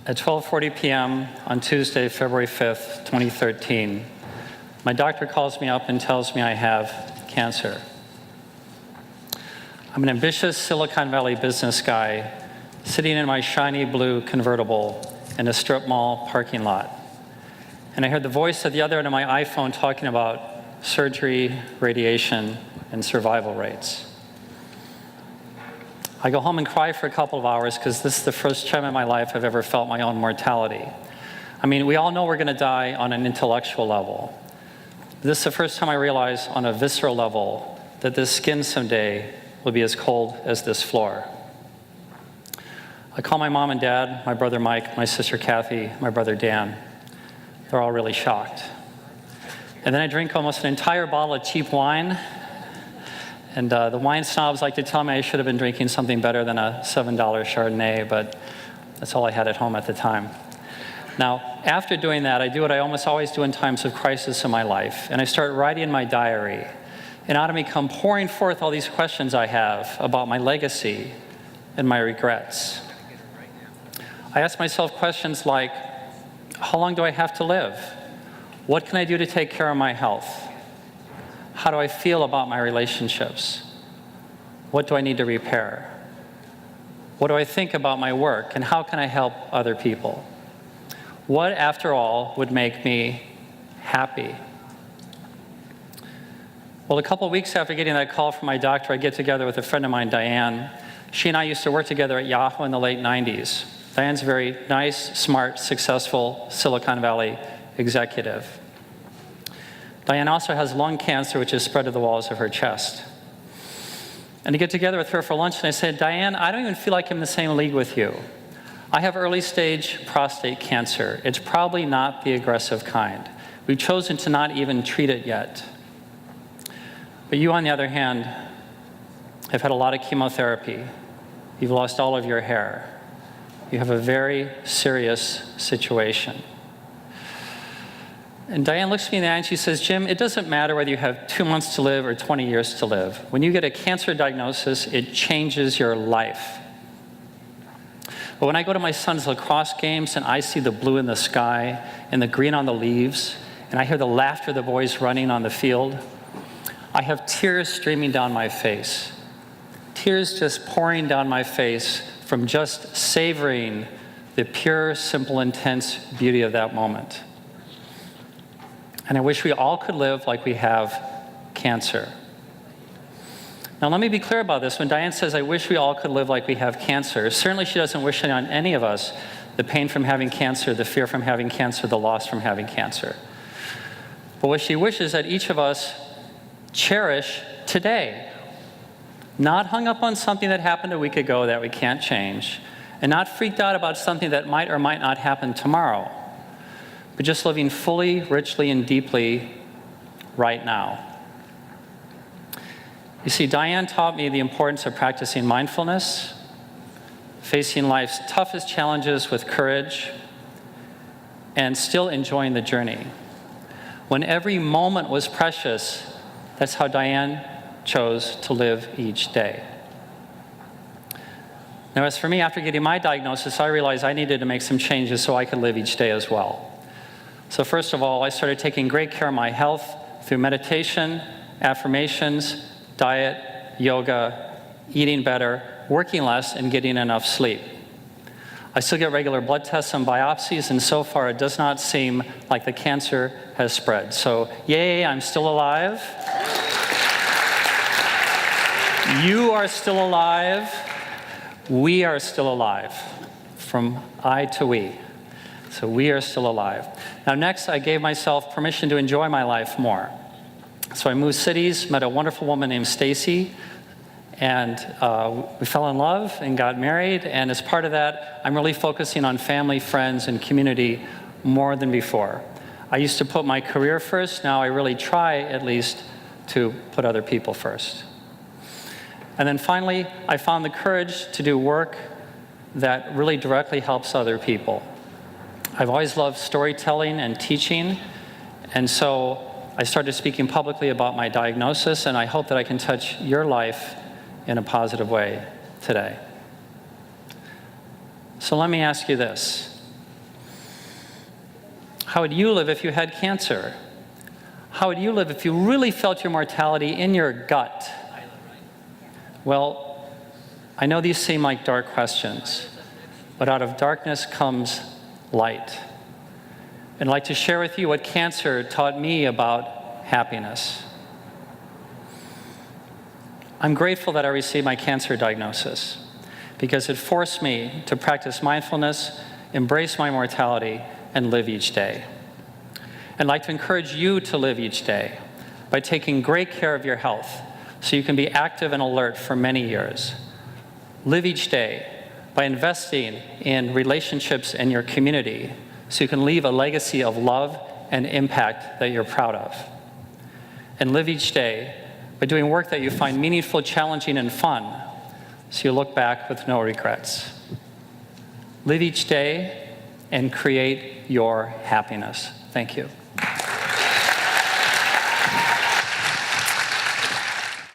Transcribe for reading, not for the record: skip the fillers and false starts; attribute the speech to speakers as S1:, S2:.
S1: At 12:40 p.m. on Tuesday, February 5th, 2013, my doctor calls me up and tells me I have cancer. I'm an ambitious Silicon Valley business guy sitting in my shiny blue convertible in a strip mall parking lot. And I heard the voice at the other end of my iPhone talking about surgery, radiation, and survival rates. I go home and cry for a couple of hours because this is the first time in my life I've ever felt my own mortality. I mean, we all know we're going to die on an intellectual level. This is the first time I realize on a visceral level that this skin someday will be as cold as this floor. I call my mom and dad, my brother Mike, my sister Kathy, my brother Dan. They're all really shocked. And then I drink almost an entire bottle of cheap wine. And the wine snobs like to tell me I should have been drinking something better than a $7 Chardonnay, but that's all I had at home at the time. Now, after doing that, I do what I almost always do in times of crisis in my life, and I start writing in my diary. And out of me come pouring forth all these questions I have about my legacy and my regrets. I ask myself questions like, how long do I have to live? What can I do to take care of my health? How do I feel about my relationships? What do I need to repair? What do I think about my work, and how can I help other people? What, after all, would make me happy? Well, a couple of weeks after getting that call from my doctor, I get together with a friend of mine, Diane. She and I used to work together at Yahoo in the late 90s. Diane's a very nice, smart, successful Silicon Valley executive. Diane also has lung cancer, which is spread to the walls of her chest. And to get together with her for lunch, and I said, Diane, I don't even feel like I'm in the same league with you. I have early stage prostate cancer. It's probably not the aggressive kind. We've chosen to not even treat it yet. But you, on the other hand, have had a lot of chemotherapy. You've lost all of your hair. You have a very serious situation. And Diane looks me in the eye and she says, Jim, it doesn't matter whether you have 2 months to live or 20 years to live. When you get a cancer diagnosis, it changes your life. But when I go to my son's lacrosse games and I see the blue in the sky and the green on the leaves, and I hear the laughter of the boys running on the field, I have tears streaming down my face. Tears just pouring down my face from just savoring the pure, simple, intense beauty of that moment. And I wish we all could live like we have cancer. Now, let me be clear about this. When Diane says, I wish we all could live like we have cancer, certainly she doesn't wish it on any of us, the pain from having cancer, the fear from having cancer, the loss from having cancer. But what she wishes that each of us cherish today, not hung up on something that happened a week ago that we can't change, and not freaked out about something that might or might not happen tomorrow, but just living fully, richly, and deeply right now. You see, Diane taught me the importance of practicing mindfulness, facing life's toughest challenges with courage, and still enjoying the journey. When every moment was precious, that's how Diane chose to live each day. Now, as for me, after getting my diagnosis, I realized I needed to make some changes so I could live each day as well. So first of all, I started taking great care of my health through meditation, affirmations, diet, yoga, eating better, working less, and getting enough sleep. I still get regular blood tests and biopsies, and so far it does not seem like the cancer has spread. So, yay, I'm still alive. You are still alive. We are still alive. From I to we. So we are still alive. Now next, I gave myself permission to enjoy my life more. So I moved cities, met a wonderful woman named Stacy, and we fell in love and got married. And as part of that, I'm really focusing on family, friends, and community more than before. I used to put my career first. Now I really try, at least, to put other people first. And then finally, I found the courage to do work that really directly helps other people. I've always loved storytelling and teaching, and so I started speaking publicly about my diagnosis, and I hope that I can touch your life in a positive way today. So let me ask you this. How would you live if you had cancer? How would you live if you really felt your mortality in your gut? Well, I know these seem like dark questions, but out of darkness comes light. And I'd like to share with you what cancer taught me about happiness. I'm grateful that I received my cancer diagnosis because it forced me to practice mindfulness, embrace my mortality, and live each day. I'd like to encourage you to live each day by taking great care of your health so you can be active and alert for many years. Live each day by investing in relationships in your community so you can leave a legacy of love and impact that you're proud of. And live each day by doing work that you find meaningful, challenging, and fun so you look back with no regrets. Live each day and create your happiness. Thank you.